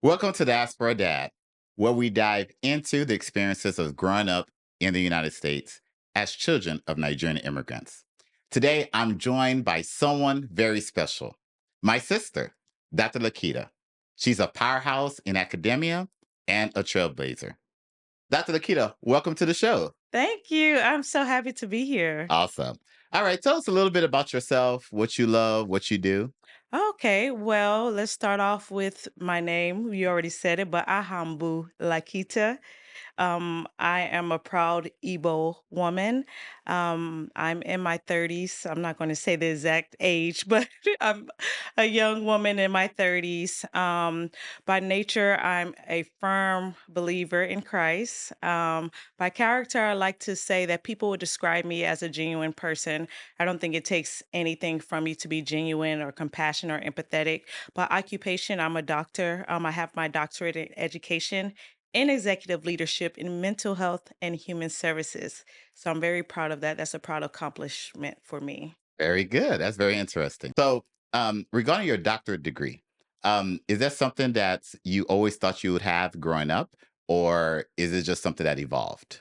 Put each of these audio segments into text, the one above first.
Welcome to Diaspora Dad, where we dive into the experiences of growing up in the United States as children of Nigerian immigrants. Today, I'm joined by someone very special, my sister, Dr. Lakita. She's a powerhouse in academia and a trailblazer. Dr. Lakita, welcome to the show. Thank you. I'm so happy to be here. Awesome. All right, tell us a little bit about yourself, what you love, what you do. Okay, well, let's start off with my name. You already said it, but Ahambu Lakita. I am a proud Igbo woman. I'm in my 30s. I'm not going to say the exact age, but I'm a young woman in my 30s. By nature, I'm a firm believer in Christ. By character, I like to say that people would describe me as a genuine person. I don't think it takes anything from me to be genuine or compassionate or empathetic. By occupation, I'm a doctor. I have my doctorate in education in executive leadership in mental health and human services. So I'm very proud of that. That's a proud accomplishment for me. Very good. That's very interesting. So, regarding your doctorate degree, is that something that you always thought you would have growing up, or is it just something that evolved?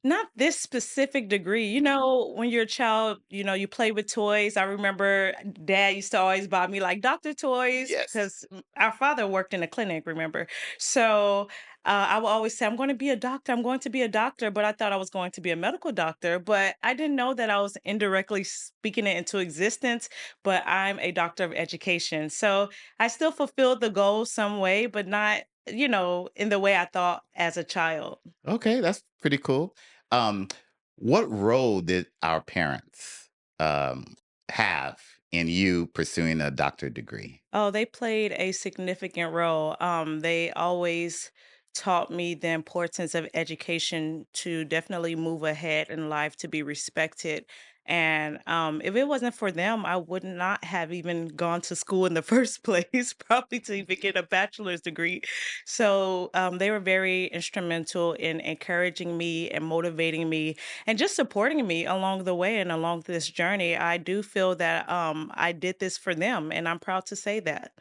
Not this specific degree. When you're a child, you play with toys. I remember dad used to always buy me like doctor toys Yes. because our father worked in a clinic, remember? So I would always say, I'm going to be a doctor. I'm going to be a doctor. But I thought I was going to be a medical doctor. But I didn't know that I was indirectly speaking it into existence. But I'm a doctor of education. So I still fulfilled the goal some way, but not, in the way I thought as a child. Okay, that's pretty cool. Um, what role did our parents um, have in you pursuing a doctorate degree? Oh, they played a significant role. They always taught me the importance of education to definitely move ahead in life, to be respected. And if it wasn't for them, I would not have even gone to school in the first place, probably to even get a bachelor's degree. So they were very instrumental in encouraging me and motivating me and just supporting me along the way and along this journey. I do feel that I did this for them, and I'm proud to say that.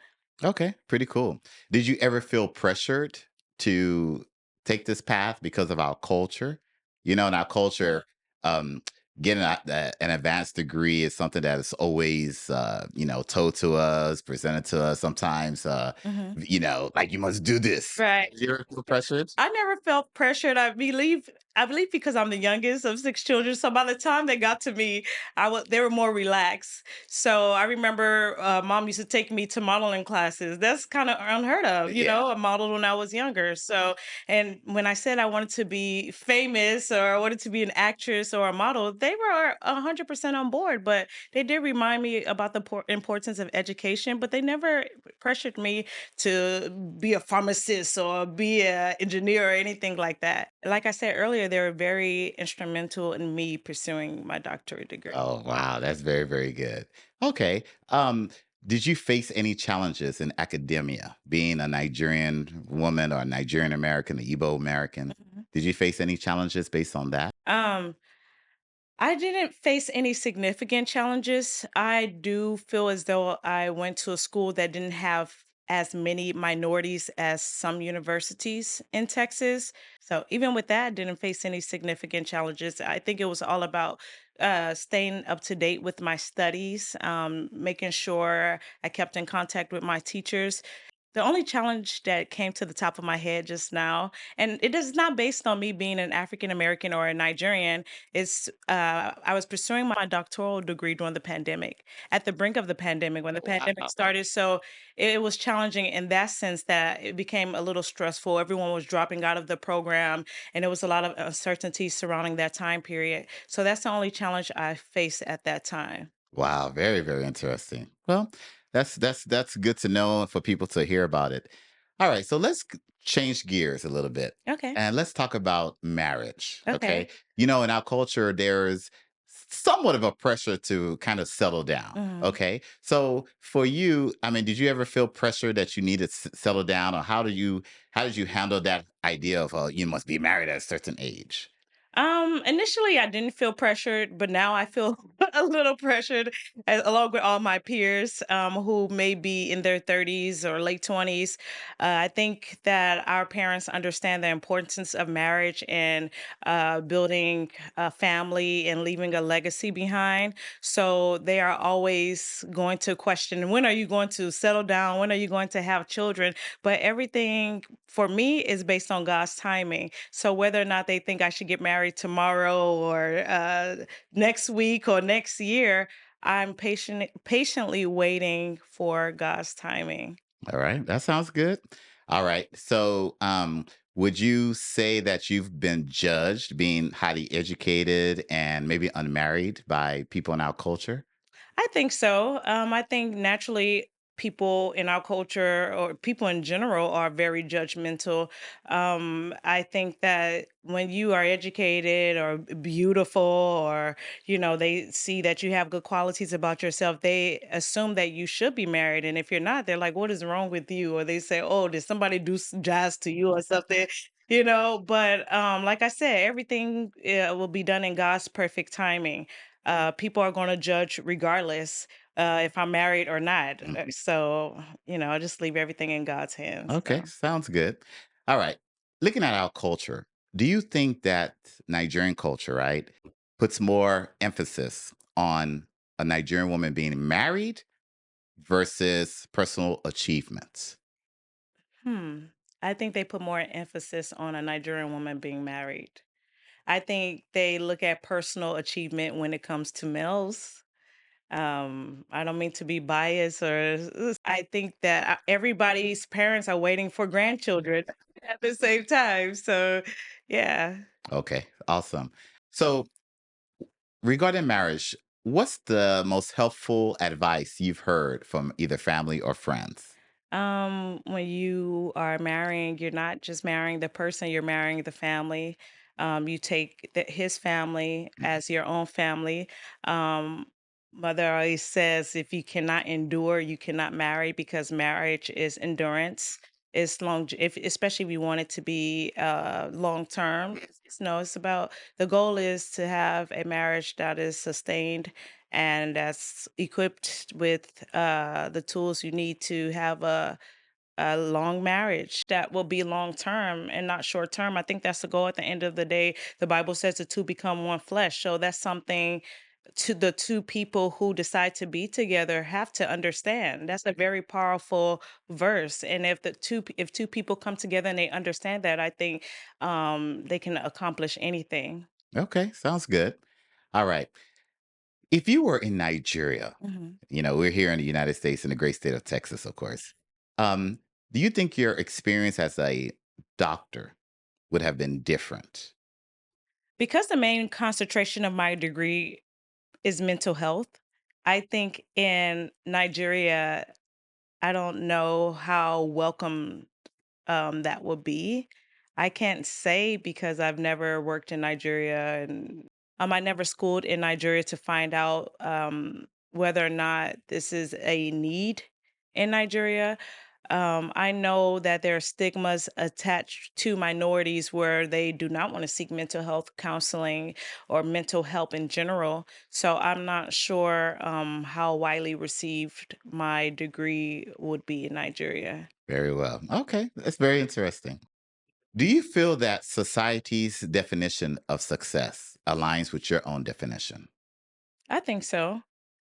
Okay, pretty cool. Did you ever feel pressured to take this path because of our culture? In our culture, um, getting an advanced degree is something that is always, told to us, presented to us. Sometimes, Mhm. like you must do this. Right. Did you ever feel pressured? I never felt pressured. I believe because I'm the youngest of 6 children, so by the time they got to me, they were more relaxed. So I remember, mom used to take me to modeling classes. That's kinda unheard of, Yeah. I modeled when I was younger. So and when I said I wanted to be famous or I wanted to be an actress or a model, they were 100% on board, but they did remind me about the importance of education, but they never pressured me to be a pharmacist or be an engineer or anything like that. Like I said earlier, they were very instrumental in me pursuing my doctorate degree. Oh, wow, that's very, very good. Okay. Did you face any challenges in academia, being a Nigerian woman or a Nigerian American, an Igbo American? Mhm. Did you face any challenges based on that? Um, I didn't face any significant challenges. I do feel as though I went to a school that didn't have as many minorities as some universities in Texas. So even with that, I didn't face any significant challenges. I think it was all about staying up to date with my studies, making sure I kept in contact with my teachers. The only challenge that came to the top of my head just now, and it is not based on me being an African American or a Nigerian, is I was pursuing my doctoral degree during the pandemic, at the brink of the pandemic, when the Oh, pandemic wow. started. So it was challenging in that sense that it became a little stressful. Everyone was dropping out of the program, and there was a lot of uncertainty surrounding that time period. So that's the only challenge I faced at that time. Wow, very, very interesting. Well, that's good to know and for people to hear about it. All right, so change gears a little bit Okay. and let's talk about marriage. Okay, Okay. in our culture, there's somewhat of a pressure to kind of settle down. Mhm. Okay, so for you, I mean, did you ever feel pressure that you needed to settle down, or how did you handle that idea of you must be married at a certain age? Initially I didn't feel pressured, but now I feel a little pressured along with all my peers who may be in their 30s or late 20s. I think that our parents understand the importance of marriage and building a family and leaving a legacy behind. So they are always going to question, when are you going to settle down? When are you going to have children? But everything for me is based on God's timing. So whether or not they think I should get married tomorrow or next week or next year, I'm patiently waiting for God's timing. All right, that sounds good. All right. So, would you say that you've been judged being highly educated and maybe unmarried by people in our culture? I think so. I think naturally people in our culture or people in general are very judgmental. I think that when you are educated or beautiful or, they see that you have good qualities about yourself, they assume that you should be married. And if you're not, they're like, what is wrong with you? Or they say, oh, did somebody do jazz to you or something? But like I said, everything will be done in God's perfect timing. People are going to judge regardless if I'm married or not. Mhm. So, I just leave everything in God's hands. Okay, So. sounds good. All right. Looking at our culture, do you think that Nigerian culture, right, puts more emphasis on a Nigerian woman being married versus personal achievements? Hmm. I think they put more emphasis on a Nigerian woman being married. I think they look at personal achievement when it comes to males. I don't mean to be biased I think that everybody's parents are waiting for grandchildren at the same time. So, yeah. Okay, awesome. So, regarding marriage, what's the most helpful advice you've heard from either family or friends? When you are marrying, you're not just marrying the person, you're marrying the family. You take his family Mhm. as your own family. Um, Mother always says, if you cannot endure, you cannot marry because marriage is endurance. It's if especially if you want it to be long term. No, it's about the goal is to have a marriage that is sustained and that's equipped with the tools you need to have a long marriage that will be long term and not short term. I think that's the goal at the end of the day. The Bible says the two become one flesh. So that's something to the two people who decide to be together have to understand. That's a very powerful verse. And if two people come together and they understand that, I think they can accomplish anything. Okay, sounds good. All right. If you were in Nigeria, Mhm. we're here in the United States in the great state of Texas, of course. Um, do you think your experience as a doctor would have been different? Because the main concentration of my degree is mental health, I think in Nigeria, I don't know how welcome that would be. I can't say because I've never worked in Nigeria and I never schooled in Nigeria to find out whether or not this is a need in Nigeria. I know that there are stigmas attached to minorities where they do not want to seek mental health counseling or mental help in general. So I'm not sure how widely received my degree would be in Nigeria. Very well. Okay, that's very interesting. Do you feel that society's definition of success aligns with your own definition? I think so.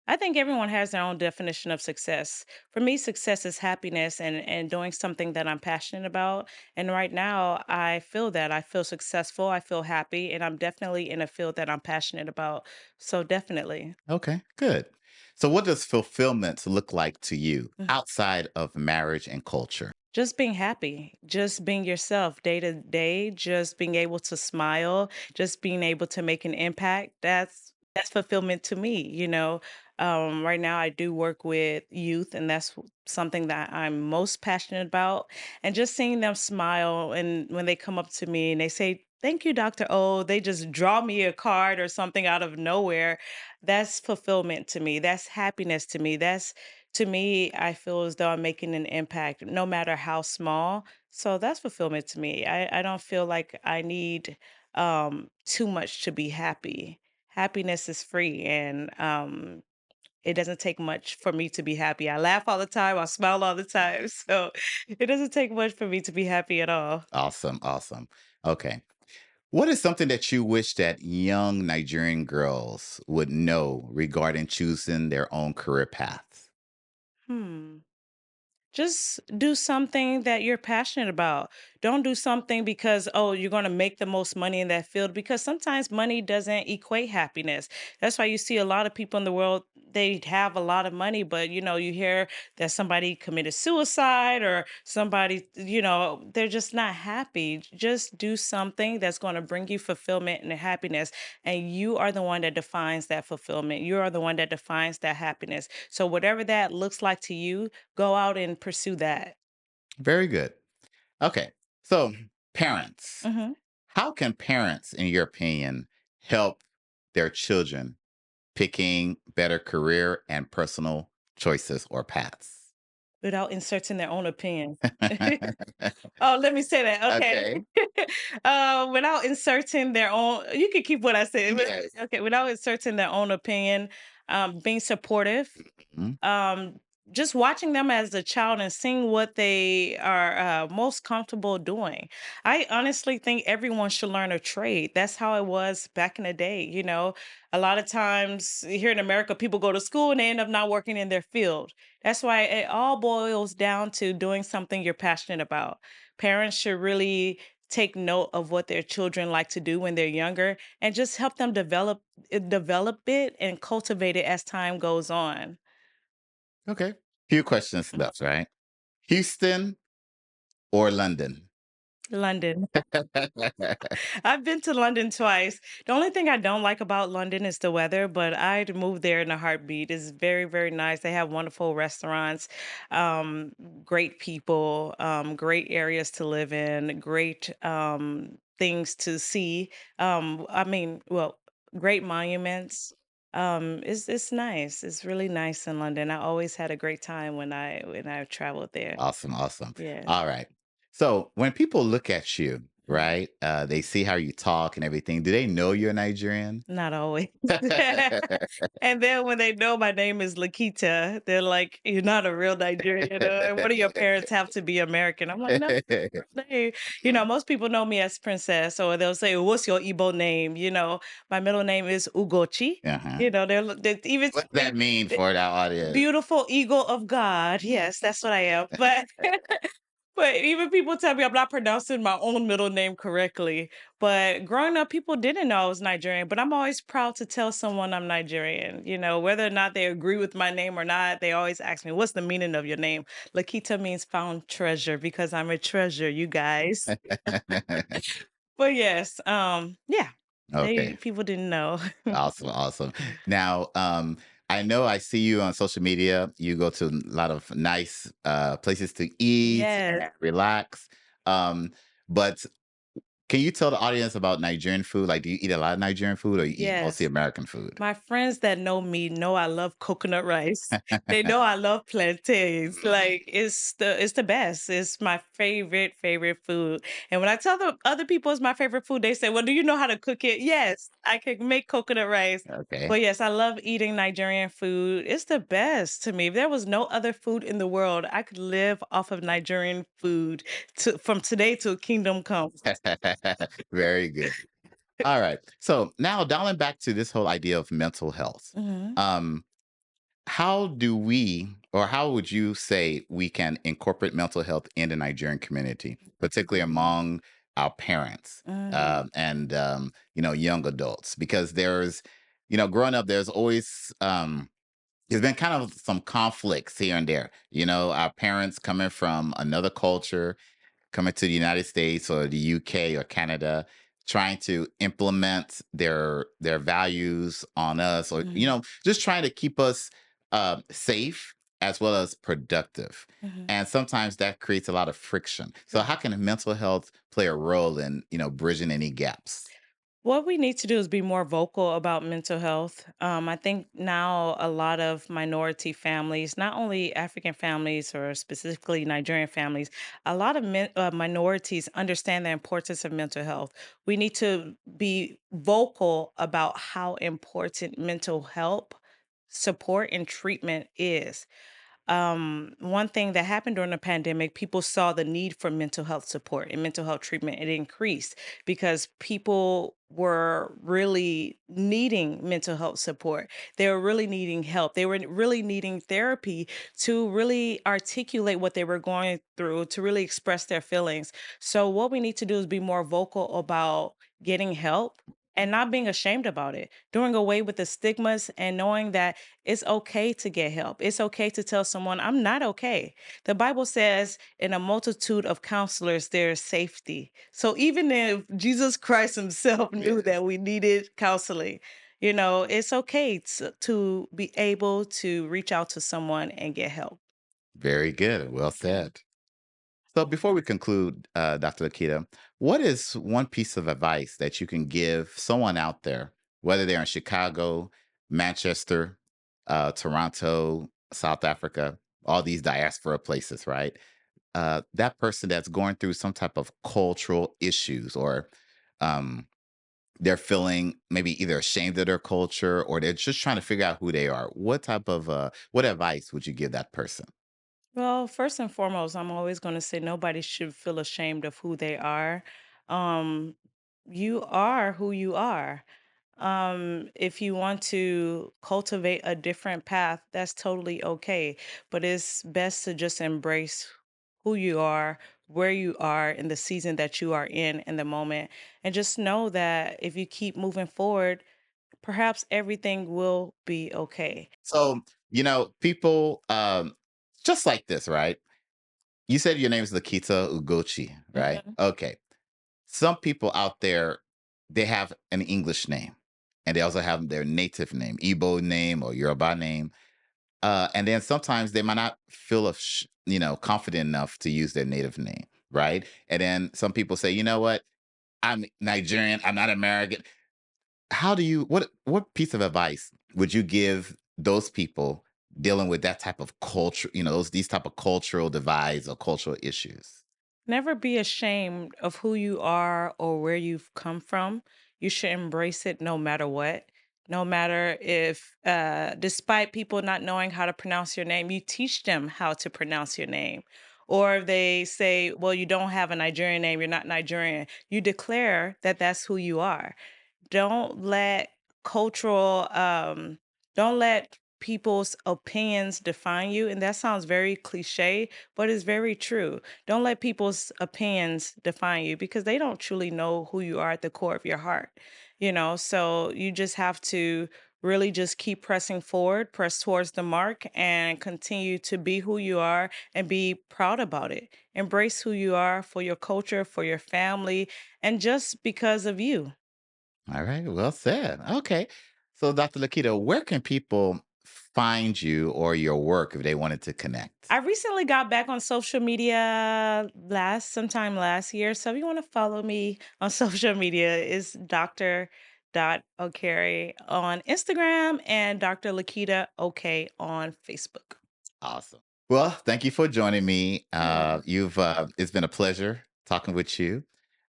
I think everyone has their own definition of success. For me, success is happiness and doing something that I'm passionate about. And right now, I feel that I feel successful, I feel happy, and I'm definitely in a field that I'm passionate about. So definitely. Okay, good. So, what does fulfillment look like to you Mm. outside of marriage and culture? Just being happy, just being yourself day to day, just being able to smile, just being able to make an impact. That's fulfillment to me. Right now I do work with youth and that's something that I'm most passionate about. And just seeing them smile and when they come up to me and they say, "Thank you, Dr. O," they just draw me a card or something out of nowhere. That's fulfillment to me. That's happiness to me. That's to me, I feel as though I'm making an impact, no matter how small. So that's fulfillment to me. I don't feel like I need too much to be happy. Happiness is free, and it doesn't take much for me to be happy. I laugh all the time, I smile all the time. So it doesn't take much for me to be happy at all. Awesome. Awesome. Okay. What is something that you wish that young Nigerian girls would know regarding choosing their own career paths? Hmm. Just do something that you're passionate about. Don't do something because, oh, you're going to make the most money in that field, because sometimes money doesn't equate happiness. That's why you see a lot of people in the world, they have a lot of money, but you hear that somebody committed suicide or somebody, they're just not happy. Just do something that's going to bring you fulfillment and happiness. And you are the one that defines that fulfillment. You are the one that defines that happiness. So, whatever that looks like to you, go out and pursue that. Very good. Okay. So, parents, Mhm. how can parents, in your opinion, help their children picking better career and personal choices or paths? Without inserting their own opinion. Oh, let me say that, okay. Okay. Without inserting their own, you can keep what I said, but Yes. okay, without inserting their own opinion, being supportive, Mhm. um just watching them as a child and seeing what they are most comfortable doing. I honestly think everyone should learn a trade. That's how it was back in the day. A lot of times here in America, people go to school and they end up not working in their field. That's why it all boils down to doing something you're passionate about. Parents should really take note of what their children like to do when they're younger and just help them develop it and cultivate it as time goes on. Okay. Few questions left, right? Houston or London? London. I've been to London twice. The only thing I don't like about London is the weather, but I'd move there in a heartbeat. It's very, very nice. They have wonderful restaurants, um, great people, great areas to live in, great things to see. Well, great monuments. It's nice. It's really nice in London. I always had a great time when I traveled there. Awesome, awesome. Yeah, All right. So when people look at you, mhm. right, they see how you talk and everything. Do they know you're Nigerian? Not always. And then when they know my name is Lakita, they're like, "You're not a real Nigerian. What do your parents have to be American?" I'm like, "No, they." Most people know me as Princess, or they'll say, "What's your Igbo name?" My middle name is Ugochi. Uh-huh. They even What does that mean for the audience? beautiful eagle of God. Yes, that's what I am. But but even people tell me I'm not pronouncing my own middle name correctly. But growing up, people didn't know I was Nigerian. But I'm always proud to tell someone I'm Nigerian. Whether or not they agree with my name or not, they always ask me, "What's the meaning of your name?" Lakita means found treasure because I'm a treasure, you guys. But yes, yeah, they Okay. people didn't know. Awesome, awesome. Now, I know I see you on social media. You go to a lot of nice places to eat Yes, and relax. But can you tell the audience about Nigerian food? Like, do you eat a lot of Nigerian food or you eat mostly yes. American food? My friends that know me know I love coconut rice. They know I love plantains. Like it's the best. It's my favorite food. And when I tell the other people it's my favorite food, they say, "Well, do you know how to cook it?" Yes, I can make coconut rice. Okay. But yes, I love eating Nigerian food. It's the best to me. If there was no other food in the world, I could live off of Nigerian food from today till kingdom comes. Very good. All right. So now dialing back to this whole idea of mental health. Mhm. Um, how do we, or how would you say we can incorporate mental health in the Nigerian community, particularly among our parents Mm. and young adults? Because growing up, there's always there's been kind of some conflicts here and there. Our parents coming from another culture coming to the United States or the UK or Canada, trying to implement their values on us, or Mhm. just trying to keep us safe as well as productive. Mhm. And sometimes that creates a lot of friction. So, how can mental health play a role in bridging any gaps? What we need to do is be more vocal about mental health. I think now a lot of minority families, not only African families or specifically Nigerian families, a lot of minorities understand the importance of mental health. We need to be vocal about how important mental health support and treatment is. One thing that happened during the pandemic, people saw the need for mental health support and mental health treatment. It increased because people were really needing mental health support. They were really needing help. They were really needing therapy to really articulate what they were going through, to really express their feelings. So, what we need to do is be more vocal about getting help and not being ashamed about it, doing away with the stigmas and knowing that it's okay to get help. It's okay to tell someone, I'm not okay. The Bible says, in a multitude of counselors, there is safety. So even if Jesus Christ himself knew Yes. that we needed counseling, it's okay to be able to reach out to someone and get help. Very good. Well said. So before we conclude, Dr. Lakita, what is one piece of advice that you can give someone out there, whether they're in Chicago, Manchester, Toronto, South Africa, all these diaspora places, right? That person that's going through some type of cultural issues, or um, they're feeling maybe either ashamed of their culture, or they're just trying to figure out who they are. What type of what advice would you give that person? Well, first and foremost, I'm always going to say nobody should feel ashamed of who they are. Um, you are who you are. If you want to cultivate a different path, that's totally okay. But it's best to just embrace who you are, where you are in the season that you are in the moment, and just know that if you keep moving forward, perhaps everything will be okay. So, people just like this, right? You said your name is Lakita Ugochi, right? Mhm. Okay. Some people out there, they have an English name, and they also have their native name, Igbo name or Yoruba name. And then sometimes they might not feel confident enough to use their native name, right? And then some people say, you know what? I'm Nigerian. I'm not American. How do you what piece of advice would you give those people dealing with that type of culture, these type of cultural divides or cultural issues? Never be ashamed of who you are or where you've come from. You should embrace it no matter what. No matter if, despite people not knowing how to pronounce your name, you teach them how to pronounce your name. Or if they say, well, you don't have a Nigerian name, you're not Nigerian, you declare that that's who you are. Don't let cultural don't let people's opinions define you, and that sounds very cliche, but it's very true. Don't let people's opinions define you because they don't truly know who you are at the core of your heart. So you just have to really just keep pressing forward, press towards the mark, and continue to be who you are and be proud about it. Embrace who you are for your culture, for your family, and just because of you. All right, well said. Okay. So Dr. Lakita, where can people find you or your work if they wanted to connect? I recently got back on social media sometime last year. So if you want to follow me on social media, is Dr. on Instagram and Dr. Lakita OK on Facebook. Awesome. Well, thank you for joining me. Yeah. You've It's been a pleasure talking with you.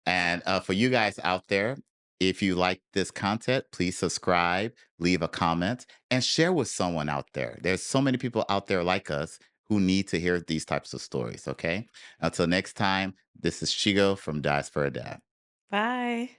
And for you guys out there, if you like this content, please subscribe, leave a comment, and share with someone out there. There's so many people out there like us who need to hear these types of stories. Okay. Until next time, this is Chigo from Diaspora Dad. Bye.